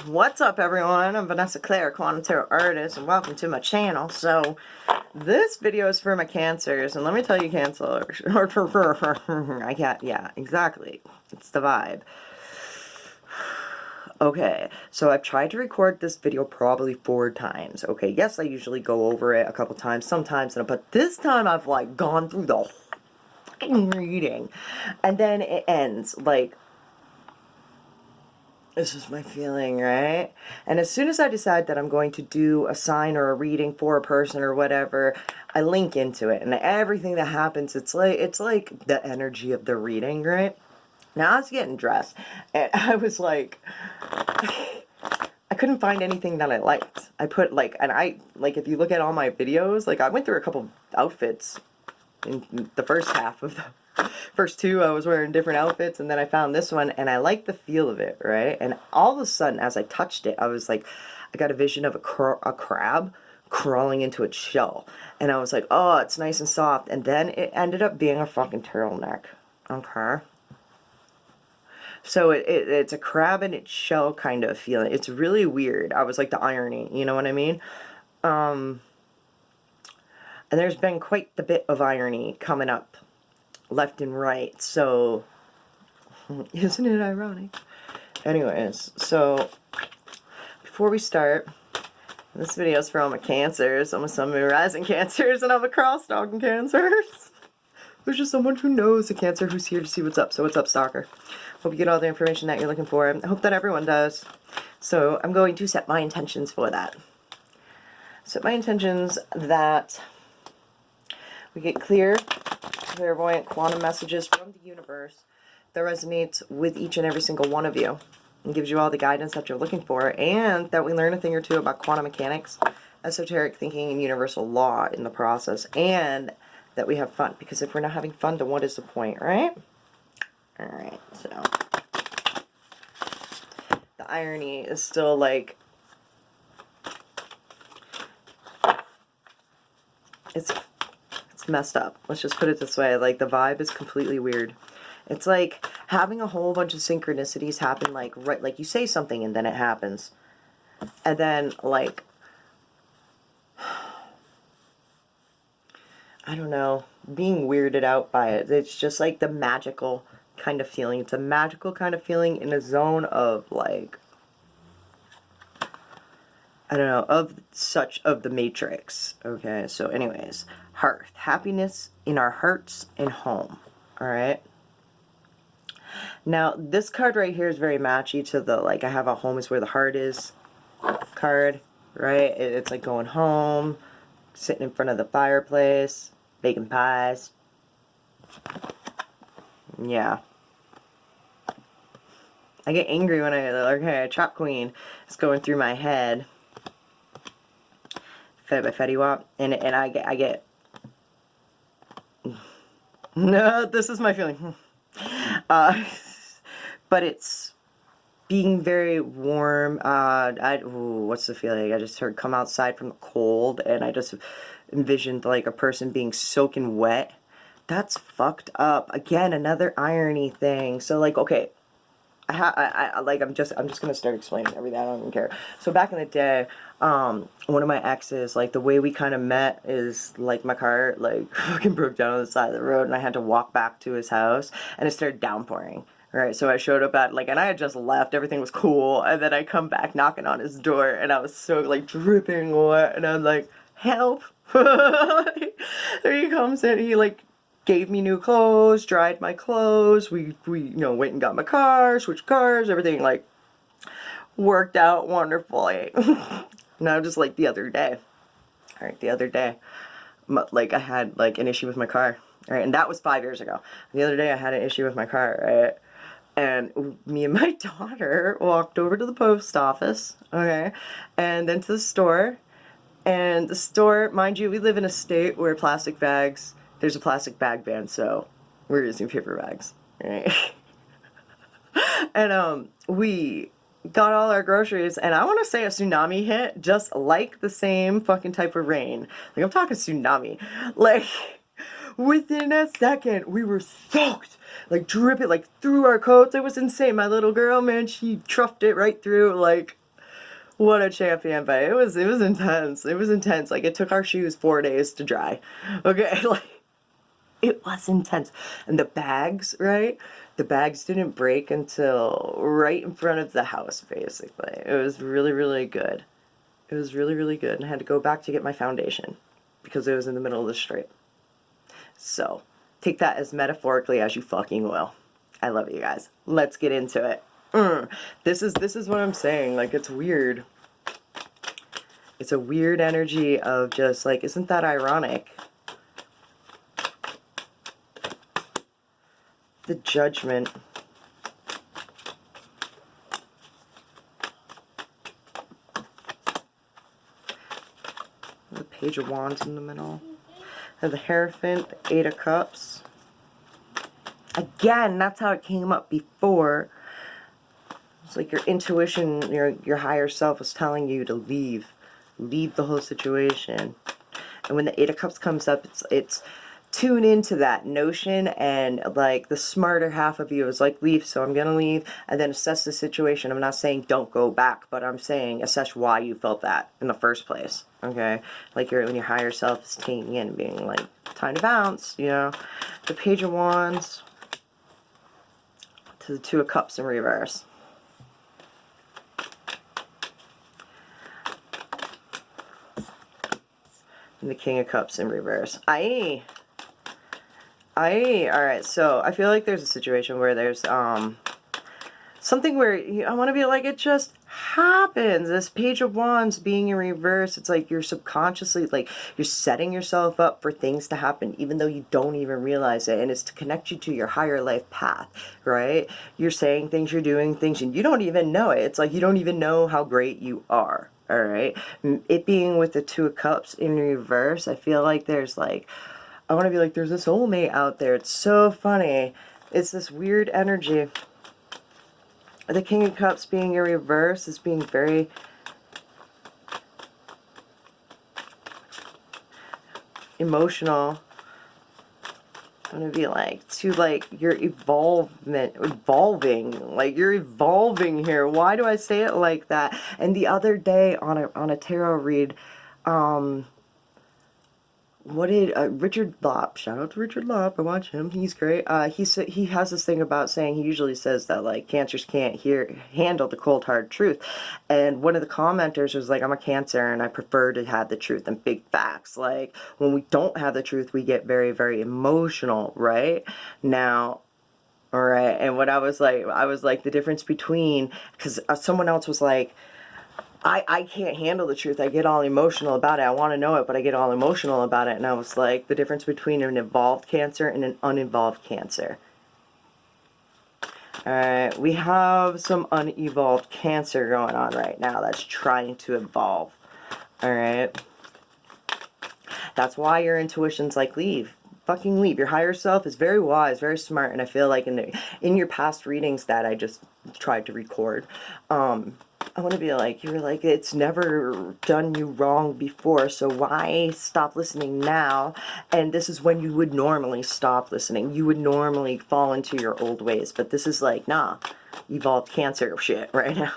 What's up, everyone? I'm Vanessa Claire, Quantum Tarot Artist, and welcome to my channel. So, this video is for my Cancers, and let me tell you, Cancers, I can't, yeah, exactly, it's the vibe. Okay, so I've tried to record this video probably 4 times. Okay, yes, I usually go over it a couple times, sometimes, but this time I've, like, gone through the fucking reading, and then it ends, like, this is my feeling, right? And as soon as I decide that I'm going to do a sign or a reading for a person or whatever, I link into it. And everything that happens, it's like the energy of the reading, right? Now I was getting dressed, and I was like, I couldn't find anything that I liked. I put, like, and I, like, if you look at all my videos, like, I went through a couple outfits in the first half of the first 2. I was wearing different outfits, and then I found this one, and I liked the feel of it, right? And all of a sudden, as I touched it, I was like, I got a vision of a crab crawling into its shell, and I was like, oh, it's nice and soft, and then it ended up being a fucking turtleneck, okay? So it's a crab in its shell kind of feeling. It's really weird. I was like, the irony, you know what I mean? And there's been quite the bit of irony coming up left and right, so isn't it ironic? Anyways, so before we start, this video is for all my Cancers. I'm a Sun, Moon, Rising Cancers, and I'm a cross dog in Cancers. There's just someone who knows a Cancer who's here to see what's up. So what's up, stalker? Hope you get all the information that you're looking for. I hope that everyone does. So I'm going to set my intentions for that. Set my intentions that we get clear, clairvoyant quantum messages from the universe that resonates with each and every single one of you and gives you all the guidance that you're looking for, and that we learn a thing or two about quantum mechanics, esoteric thinking, and universal law in the process, and that we have fun, because if we're not having fun, then what is the point, right? Alright, so the irony is still like, it's messed up. Let's just put it this way. Like, the vibe is completely weird. It's like having a whole bunch of synchronicities happen, like, right, like you say something and then it happens. And then, like, I don't know, being weirded out by it. It's just like the magical kind of feeling. It's a magical kind of feeling in a zone of, like, I don't know, of the Matrix. Okay, so anyways, hearth, happiness in our hearts and home. Alright? Now, this card right here is very matchy to the, like, I have a home is where the heart is card, right? It's like going home, sitting in front of the fireplace, baking pies. Yeah. I get angry when okay, Chop Queen is going through my head. Fed by Fetty Wap, and I get no, this is my feeling. But it's being very warm. What's the feeling? I just heard come outside from the cold, and I just envisioned like a person being soaking wet. That's fucked up. Again, another irony thing. So, like, okay, I'm just gonna start explaining everything. I don't even care. So back in the day, one of my exes, like, the way we kind of met is, like, my car, like, fucking broke down on the side of the road, and I had to walk back to his house, and it started downpouring. Right, so I showed up at, like, and I had just left, everything was cool, and then I come back knocking on his door, and I was so, like, dripping wet, and I'm like, help. There he comes in, he, like, gave me new clothes, dried my clothes, we you know, went and got my car, switched cars, everything, like, worked out wonderfully. Now, just, like, the other day, alright, like, I had, like, an issue with my car, alright, and that was 5 years ago. The other day, I had an issue with my car, right? And me and my daughter walked over to the post office, okay, and then to the store. And the store, mind you, we live in a state where plastic bags, there's a plastic bag ban, so we're using paper bags, right? And we got all our groceries, and I want to say a tsunami hit, just like the same fucking type of rain. Like, I'm talking tsunami. Like, within a second, we were soaked, like, dripping, like, through our coats. It was insane. My little girl, man, she truffed it right through, like, What a champion, but it was intense. It was intense. Like, it took our shoes 4 days to dry. Okay, like, it was intense. And the bags, right? The bags didn't break until right in front of the house, basically. It was really, really good. It was really, really good. And I had to go back to get my foundation because it was in the middle of the street. So, take that as metaphorically as you fucking will. I love you guys. Let's get into it. This is what I'm saying. Like, it's weird. It's a weird energy of just like, isn't that ironic? The Judgment. The Page of Wands in the middle. And the Hierophant, the 8 of Cups. Again, that's how it came up before. It's like your intuition, your higher self was telling you to leave. Leave the whole situation. And when the 8 of Cups comes up, it's tune into that notion, and like the smarter half of you is like, leave, so I'm gonna leave, and then assess the situation. I'm not saying don't go back, but I'm saying assess why you felt that in the first place. Okay, like when your higher self is taking in, being like, time to bounce, you know. The Page of Wands to the 2 of Cups in reverse. And the King of Cups in reverse. Alright, so I feel like there's a situation where there's something where I want to be like, it just happens. This Page of Wands being in reverse, it's like you're subconsciously, like, you're setting yourself up for things to happen even though you don't even realize it, and it's to connect you to your higher life path, right? You're saying things, you're doing things, and you don't even know it. It's like you don't even know how great you are. Alright, it being with the 2 of Cups in reverse, I feel like there's like, I want to be like, there's a soulmate out there. It's so funny. It's this weird energy. The King of Cups being in reverse is being very emotional. I'm going to be like, to like your evolving, like you're evolving here. Why do I say it like that? And the other day on a tarot read, what did Richard Lopp, shout out to Richard Lopp, I watch him, he's great. He has this thing about saying, he usually says that like cancers can't handle the cold hard truth, and one of the commenters was like, I'm a Cancer and I prefer to have the truth and big facts. Like, when we don't have the truth, we get very, very emotional, right? Now, all right, and what I was like, the difference between, because someone else was like, I can't handle the truth. I get all emotional about it. I want to know it, but I get all emotional about it. And I was like, the difference between an evolved Cancer and an unevolved Cancer. Alright, we have some unevolved Cancer going on right now that's trying to evolve. Alright. That's why your intuition's like, leave. Fucking leave. Your higher self is very wise, very smart, and I feel like in your past readings that I just tried to record, I want to be like, you're like, it's never done you wrong before, so why stop listening now? And this is when you would normally stop listening. You would normally fall into your old ways, but this is like, nah, evolved Cancer shit right now.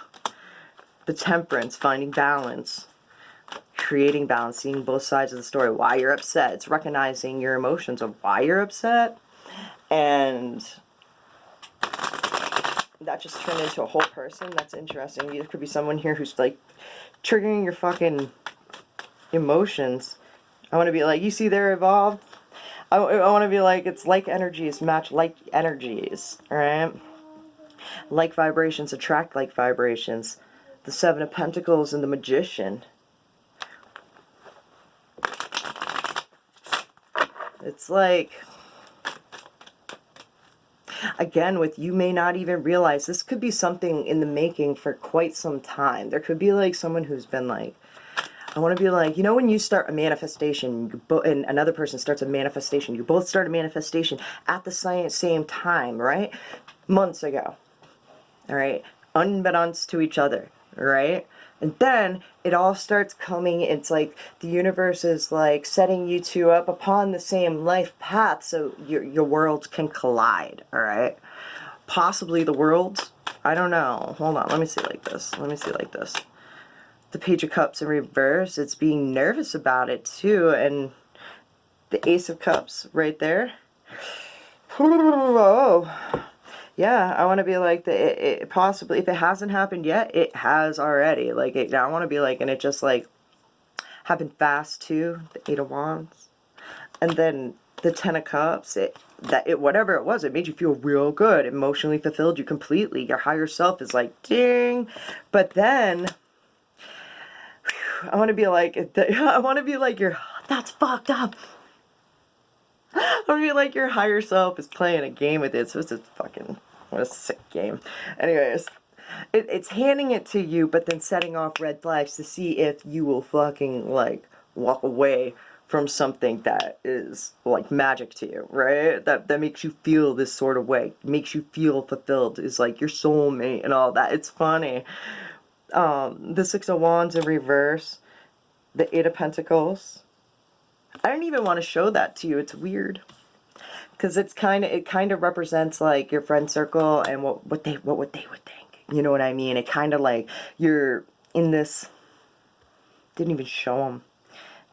The Temperance, finding balance, creating balance, seeing both sides of the story, why you're upset. It's recognizing your emotions of why you're upset, and that just turned into a whole person. That's interesting. There could be someone here who's like triggering your fucking emotions. I want to be like, you see they're evolved? I want to be like, it's like energies match like energies, alright? Like vibrations attract like vibrations. The 7 of Pentacles and the Magician. It's like, again, with you may not even realize, this could be something in the making for quite some time. There could be like someone who's been like, I want to be like, you know, when you start a manifestation and another person starts a manifestation, you both start a manifestation at the same time, right? Months ago, all right? Unbeknownst to each other, right? And then it all starts coming, it's like the universe is like setting you two up upon the same life path so your worlds can collide, all right? Possibly the worlds, I don't know. Hold on, let me see like this. Let me see like this. the Page of Cups in reverse, it's being nervous about it too. And the Ace of Cups right there. Oh, yeah, I want to be like, it possibly, if it hasn't happened yet, it has already. Like, I want to be like, and it just like happened fast too. The Eight of Wands. And then the Ten of Cups, whatever it was, it made you feel real good, emotionally fulfilled you completely. Your higher self is like, ding. But then, I want to be like, I want to be like that's fucked up. I want to be like your higher self is playing a game with it. So it's just fucking, what a sick game. Anyways, it's handing it to you, but then setting off red flags to see if you will fucking, like, walk away from something that is, like, magic to you, right? That makes you feel this sort of way. Makes you feel fulfilled. Is like your soulmate and all that. It's funny. The Six of Wands in reverse. The Eight of Pentacles. I don't even want to show that to you. It's weird. Because it kind of represents, like, your friend circle and what would they would think. You know what I mean? It kind of like you're in this, didn't even show them,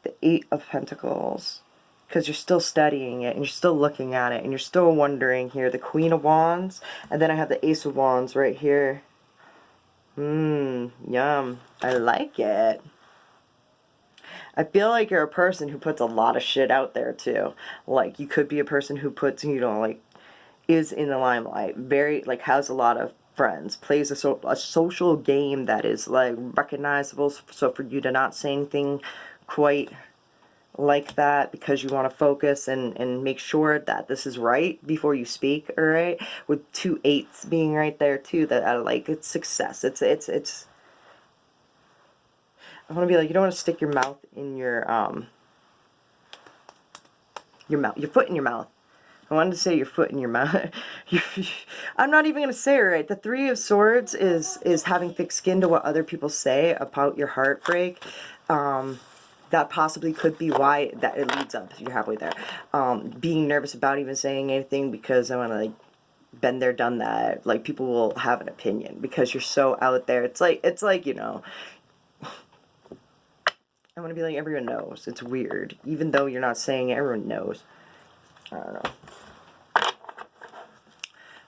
the Eight of Pentacles. Because you're still studying it and you're still looking at it and you're still wondering here. The Queen of Wands. And then I have the Ace of Wands right here. Yum. I like it. I feel like you're a person who puts a lot of shit out there too. Like, you could be a person who puts, you know, like, is in the limelight. Very, like, has a lot of friends. Plays a social game that is, like, recognizable. So for you to not say anything quite like that because you want to focus and make sure that this is right before you speak, alright? With 2 8s being right there too, that I like, it's success. It's I want to be like, you don't want to stick your mouth in your foot in your mouth. I wanted to say your foot in your mouth. I'm not even going to say it right. The Three of Swords is having thick skin to what other people say about your heartbreak. That possibly could be why that it leads up, if you're halfway there. Being nervous about even saying anything because I want to, like, been there, done that. Like, people will have an opinion because you're so out there. It's like, you know, I want to be like, everyone knows. It's weird. Even though you're not saying it, everyone knows. I don't know.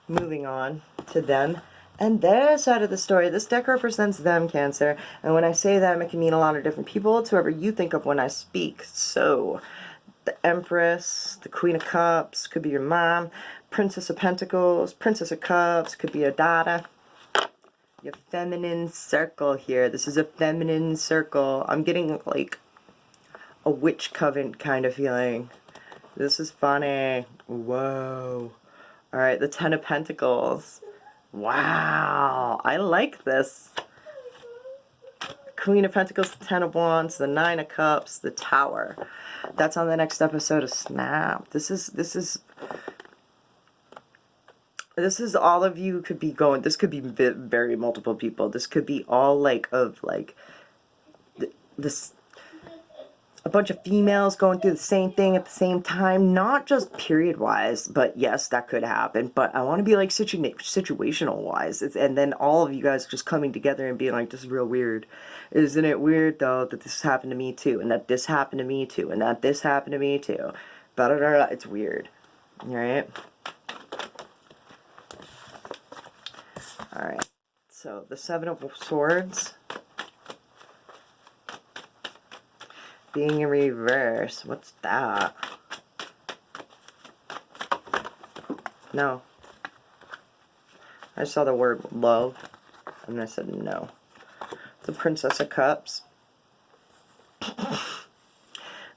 Moving on to them and their side of the story. This deck represents them, Cancer. And when I say them, it can mean a lot of different people. It's whoever you think of when I speak. So, the Empress, the Queen of Cups, could be your mom. Princess of Pentacles, Princess of Cups, could be your daughter. Your feminine circle here. This is a feminine circle. I'm getting, like, a witch coven kind of feeling. This is funny. Whoa. Alright, the Ten of Pentacles. Wow. I like this. Queen of Pentacles, the Ten of Wands, the Nine of Cups, the Tower. That's on the next episode of Snap. This is all of you could be going. This could be very multiple people. This could be all, like, of, like, this, a bunch of females going through the same thing at the same time. Not just period-wise, but yes, that could happen. But I want to be, like, situational-wise. And then all of you guys just coming together and being like, this is real weird. Isn't it weird, though, that this happened to me, too? And that this happened to me, too? And that this happened to me, too? Blah, blah, blah, blah. It's weird. Alright? Alright, so the Seven of Swords being in reverse. What's that? No. I saw the word love, and I said no. The Princess of Cups.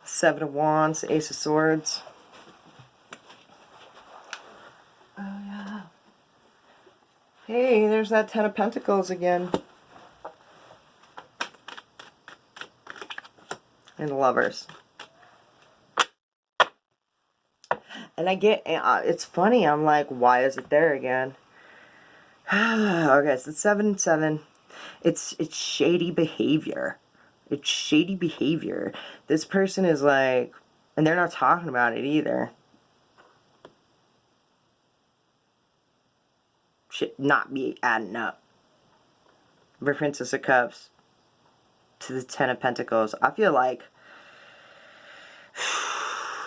Seven of Wands, Ace of Swords. Oh, yeah. Hey, there's that Ten of Pentacles again. And Lovers. And I get, it's funny, I'm like, why is it there again? Okay, so 7 and 7. It's shady behavior. It's shady behavior. This person is like, and they're not talking about it either. Should not be adding up. The Princess of Cups. to the Ten of Pentacles. I feel like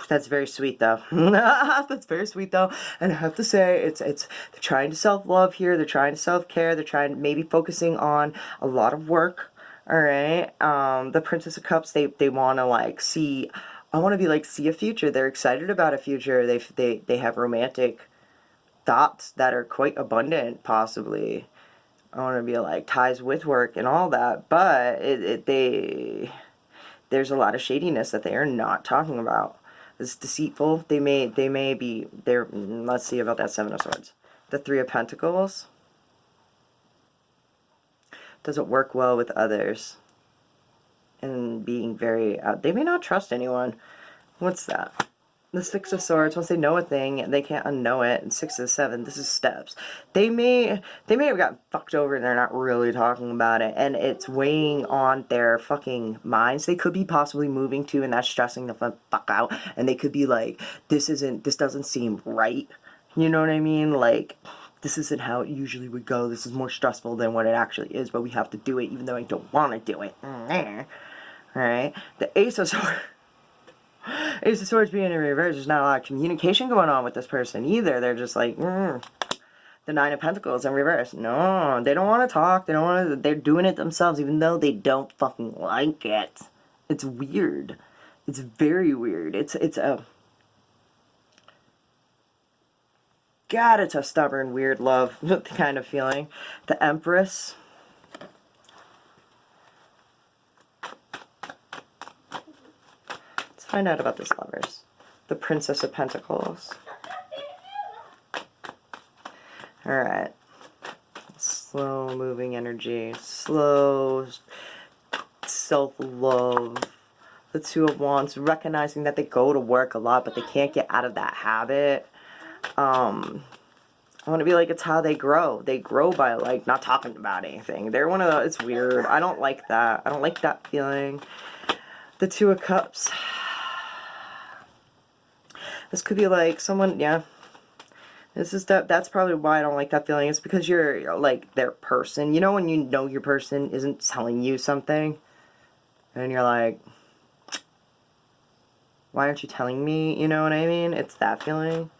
that's very sweet though. That's very sweet though. And I have to say, they're trying to self-love here. They're trying to self-care. They're trying, maybe focusing on a lot of work. All right. The Princess of Cups, they want to like see, I want to be like, see a future. They're excited about a future. They have romantic thoughts that are quite abundant, possibly. I want to be like ties with work and all that, but there's a lot of shadiness that they are not talking about. It's deceitful. They may be there. Let's see about that Seven of Swords. The Three of Pentacles doesn't work well with others, and being very they may not trust anyone. What's that? The Six of Swords, once they know a thing, they can't unknow it. And Six of Seven, this is steps. They may have gotten fucked over and they're not really talking about it. And it's weighing on their fucking minds. They could be possibly moving to, and that's stressing the fuck out. And they could be like, this doesn't seem right. You know what I mean? Like, this isn't how it usually would go. This is more stressful than what it actually is, but we have to do it even though I don't want to do it. Alright? The Ace of Swords. Ace of Swords being in reverse, there's not a lot of communication going on with this person either. They're just like, the Nine of Pentacles in reverse. No, they don't want to talk. They don't want to. They're doing it themselves, even though they don't fucking like it. It's weird. It's very weird. It's a God. It's a stubborn, weird love kind of feeling. The Empress. Find out about this lovers. The Princess of Pentacles. Alright. Slow moving energy. Slow self-love. The Two of Wands. Recognizing that they go to work a lot, but they can't get out of that habit. I want to be like, it's how they grow. They grow by like not talking about anything. They're one of the, it's weird. I don't like that. I don't like that feeling. The Two of Cups. This could be like someone, yeah. That's probably why I don't like that feeling. It's because you're like their person. You know when you know your person isn't telling you something? And you're like, why aren't you telling me? You know what I mean? It's that feeling.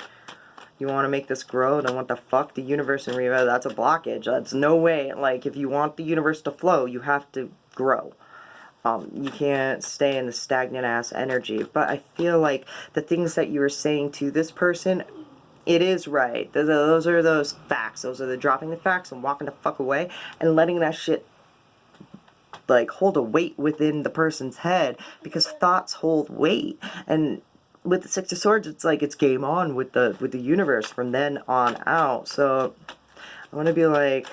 You want to make this grow, then what the fuck? The universe in Riva, that's a blockage. That's no way. Like, if you want the universe to flow, you have to grow. You can't stay in the stagnant ass energy. But I feel like the things that you were saying to this person, it is right. Those are those facts. Those are the dropping the facts and walking the fuck away and letting that shit like hold a weight within the person's head, because thoughts hold weight. And with the Six of Swords, it's like it's game on with the universe from then on out. So I want to be like,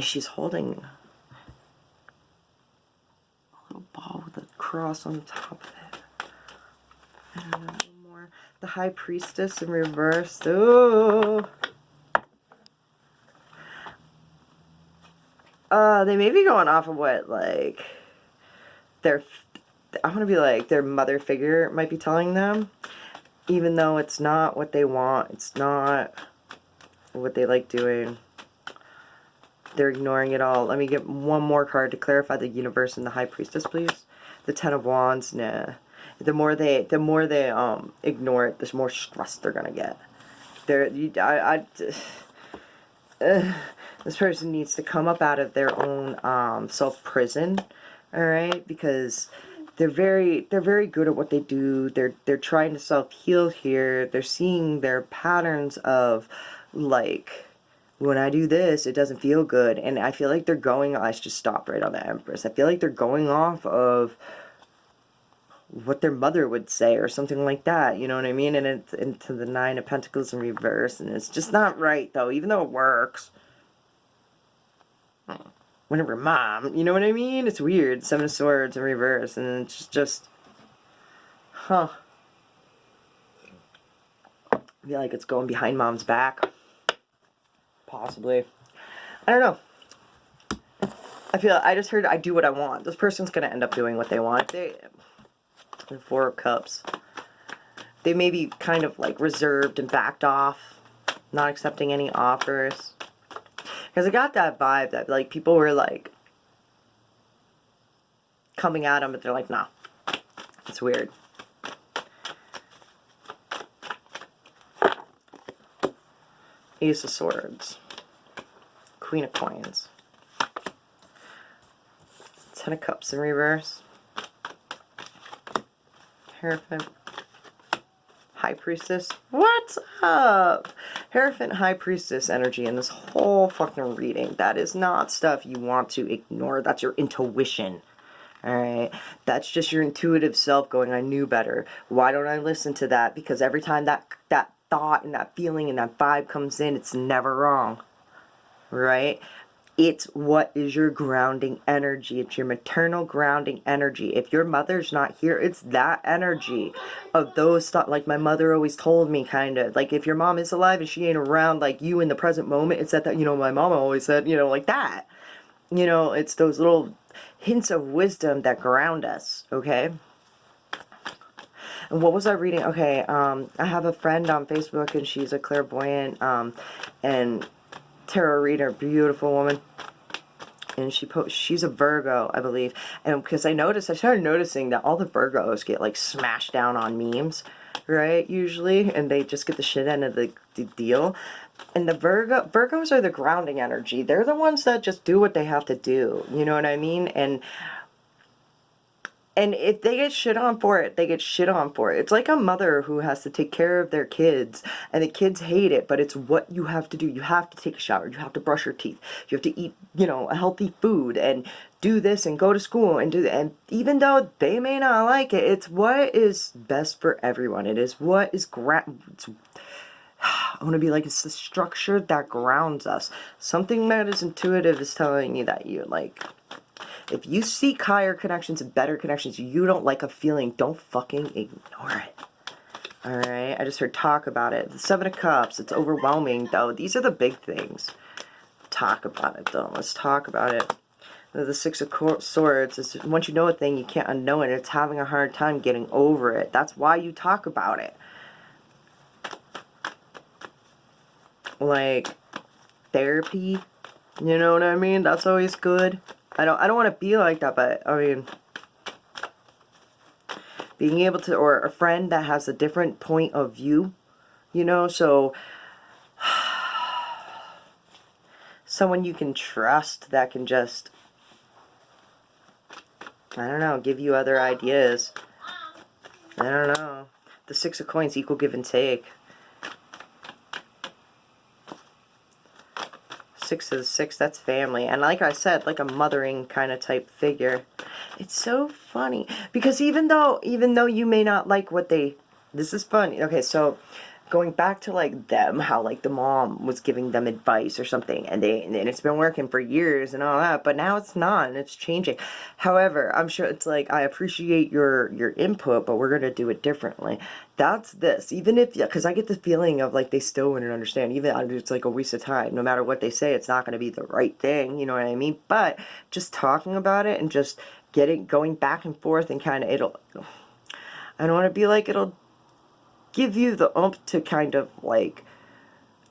she's holding ball with a cross on the top of it. I don't know, more. The High Priestess in reverse. Ooh. They may be going off of what, like, I want to be like, their mother figure might be telling them, even though it's not what they want. It's not what they like doing. They're ignoring it all. Let me get one more card to clarify the universe and the High Priestess, please. The Ten of Wands, nah. The more they ignore it, the more stressed they're gonna get. This person needs to come up out of their own self-prison, all right? Because they're very good at what they do. They're trying to self-heal here. They're seeing their patterns of like, when I do this, it doesn't feel good. And I feel like they're going, I should just stop right on the Empress. I feel like they're going off of what their mother would say or something like that. You know what I mean? And it's into the Nine of Pentacles in reverse. And it's just not right, though, even though it works. Whenever mom, you know what I mean? It's weird. Seven of Swords in reverse. And it's just, huh. I feel like it's going behind mom's back. Possibly. I don't know. I just heard I do what I want. This person's going to end up doing what they want. The Four of Cups. They may be kind of like reserved and backed off. Not accepting any offers. Because I got that vibe that like people were like, coming at them, but they're like, nah, it's weird. Ace of Swords. Queen of Coins. Ten of Cups in reverse. Hierophant. High Priestess. What's up? Hierophant, High Priestess energy in this whole fucking reading. That is not stuff you want to ignore. That's your intuition. Alright? That's just your intuitive self going, I knew better. Why don't I listen to that? Because every time that thought and that feeling and that vibe comes in, it's never wrong. Right? It's what is your grounding energy. It's your maternal grounding energy. If your mother's not here, it's that energy of those thoughts. Like my mother always told me, kind of, like if your mom is alive and she ain't around, like you in the present moment, it's that, you know, my mama always said, you know, like that. You know, it's those little hints of wisdom that ground us, okay? And what was I reading? Okay, I have a friend on Facebook, and she's a clairvoyant and tarot reader, beautiful woman. And she's a Virgo, I believe. And because I started noticing that all the Virgos get like smashed down on memes, right? Usually, and they just get the shit end of the deal. And the Virgos are the grounding energy. They're the ones that just do what they have to do. You know what I mean? And if they get shit on for it, they get shit on for it. It's like a mother who has to take care of their kids, and the kids hate it, but it's what you have to do. You have to take a shower. You have to brush your teeth. You have to eat, you know, a healthy food, and do this, and go to school, and do that. And even though they may not like it, it's what is best for everyone. It is what is I want to be like, it's the structure that grounds us. Something that is intuitive is telling you that you like... If you seek higher connections and better connections, you don't like a feeling, don't fucking ignore it. Alright, I just heard talk about it. The Seven of Cups, it's overwhelming, though. These are the big things. Talk about it, though. Let's talk about it. The Six of Swords is, once you know a thing, you can't unknow it. It's having a hard time getting over it. That's why you talk about it. Like, therapy, you know what I mean? That's always good. I don't want to be like that, but I mean, being able to, or a friend that has a different point of view, you know, so someone you can trust that can just, I don't know, give you other ideas. I don't know. The Six of Coins, equal give and take. Six, that's family. And like I said, like a mothering kind of type figure. It's so funny. Because even though you may not like what they... This is funny. Okay, so going back to like them, how like the mom was giving them advice or something, and it's been working for years and all that, but now it's not, and it's changing. However, I'm sure it's like, I appreciate your input, but we're gonna do it differently. That's this. Even if, because I get the feeling of like they still wouldn't understand. Even it's like a waste of time. No matter what they say, it's not gonna be the right thing. You know what I mean? But just talking about it and just going back and forth, and kind of I don't want to be like, it'll give you the oomph to kind of like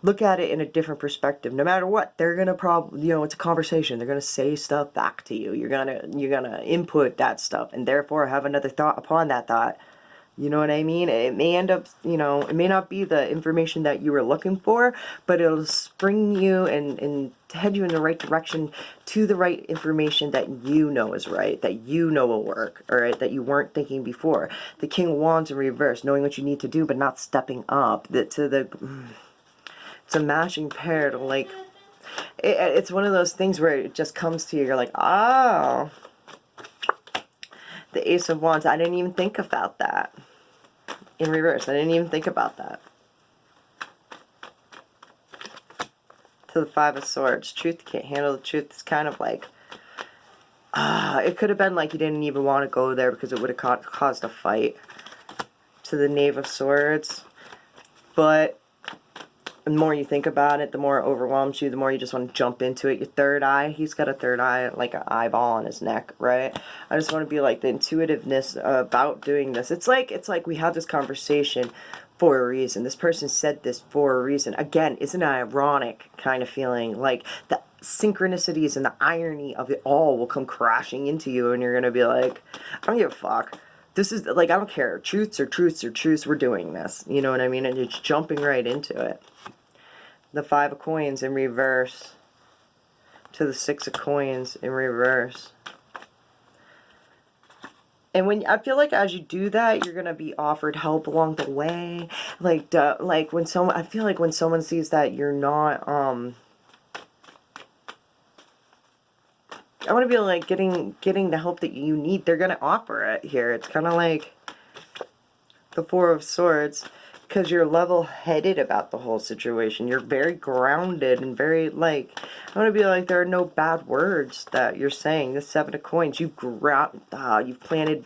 look at it in a different perspective. No matter what, they're gonna probably, you know, it's a conversation. They're gonna say stuff back to you. You're gonna input that stuff, and therefore have another thought upon that thought. You know what I mean? It may end up, you know, it may not be the information that you were looking for, but it'll spring you and head you in the right direction to the right information that you know is right, that you know will work, all right, that you weren't thinking before. The King of Wands in reverse, knowing what you need to do, but not stepping up. It's a matching pair to like, it's one of those things where it just comes to you, you're like, oh, the Ace of Wands, I didn't even think about that. In reverse, I didn't even think about that. To the Five of Swords, truth, can't handle the truth. It's kind of like, it could have been like you didn't even want to go there because it would have caused a fight. To the Knave of Swords, but the more you think about it, the more it overwhelms you, the more you just want to jump into it. Your third eye, he's got a third eye, like an eyeball on his neck, right? I just want to be like the intuitiveness about doing this. It's like we had this conversation for a reason. This person said this for a reason. Again, isn't it ironic kind of feeling? Like, synchronicities and the irony of it all will come crashing into you, and you're going to be like, I don't give a fuck. This is, like, I don't care. Truths are truths are truths. We're doing this. You know what I mean? And it's jumping right into it. The 5 of coins in reverse to the 6 of coins in reverse. And when I feel like as you do that, you're gonna be offered help along the way. Like when someone, I feel like when someone sees that you're not, I want to be like getting the help that you need. They're gonna offer it here. It's kind of like the 4 of Swords, because you're level-headed about the whole situation. You're very grounded and very, like, I want to be like, there are no bad words that you're saying. The 7 of coins, you've planted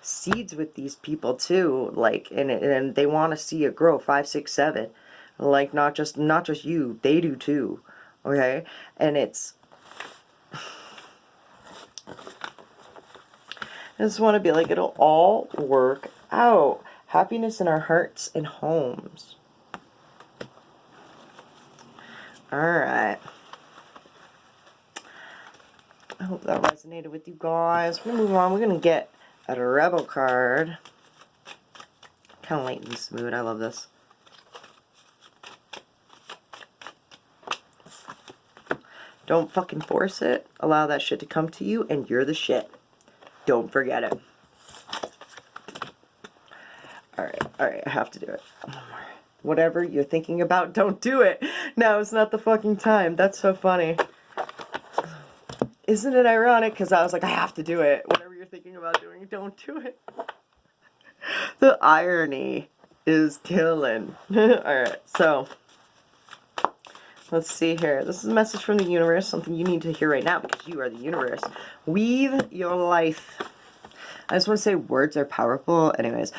seeds with these people too, like, and they want to see it grow. 5, 6, 7, like, not just you, they do too. Okay, and it's, I just want to be like, it'll all work out. Happiness in our hearts and homes. Alright. I hope that resonated with you guys. We're going to move on. We're going to get a Rebel card. Kind of light and smooth. I love this. Don't fucking force it. Allow that shit to come to you, and you're the shit. Don't forget it. Alright, I have to do it. Whatever you're thinking about, don't do it. Now it's not the fucking time. That's so funny. Isn't it ironic? Because I was like, I have to do it. Whatever you're thinking about doing, don't do it. The irony is killing. Alright, so let's see here. This is a message from the universe, something you need to hear right now because you are the universe. Weave your life. I just want to say words are powerful. Anyways,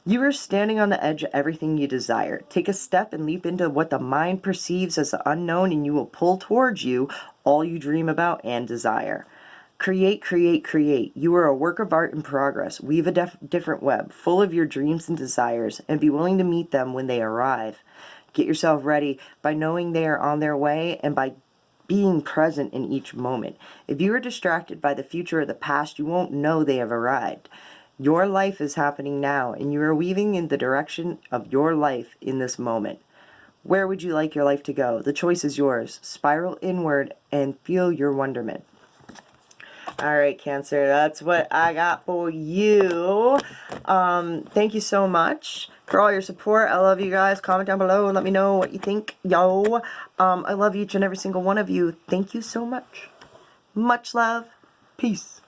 you are standing on the edge of everything you desire. Take a step and leap into what the mind perceives as the unknown, and you will pull towards you all you dream about and desire. Create, create, create. You are a work of art in progress. Weave a different web, full of your dreams and desires, and be willing to meet them when they arrive. Get yourself ready by knowing they are on their way and by being present in each moment. If you are distracted by the future or the past, you won't know they have arrived. Your life is happening now, and you are weaving in the direction of your life in this moment. Where would you like your life to go? The choice is yours. Spiral inward and feel your wonderment. Alright, Cancer, that's what I got for you. Thank you so much for all your support. I love you guys. Comment down below and let me know what you think. Yo, I love each and every single one of you. Thank you so much. Much love. Peace.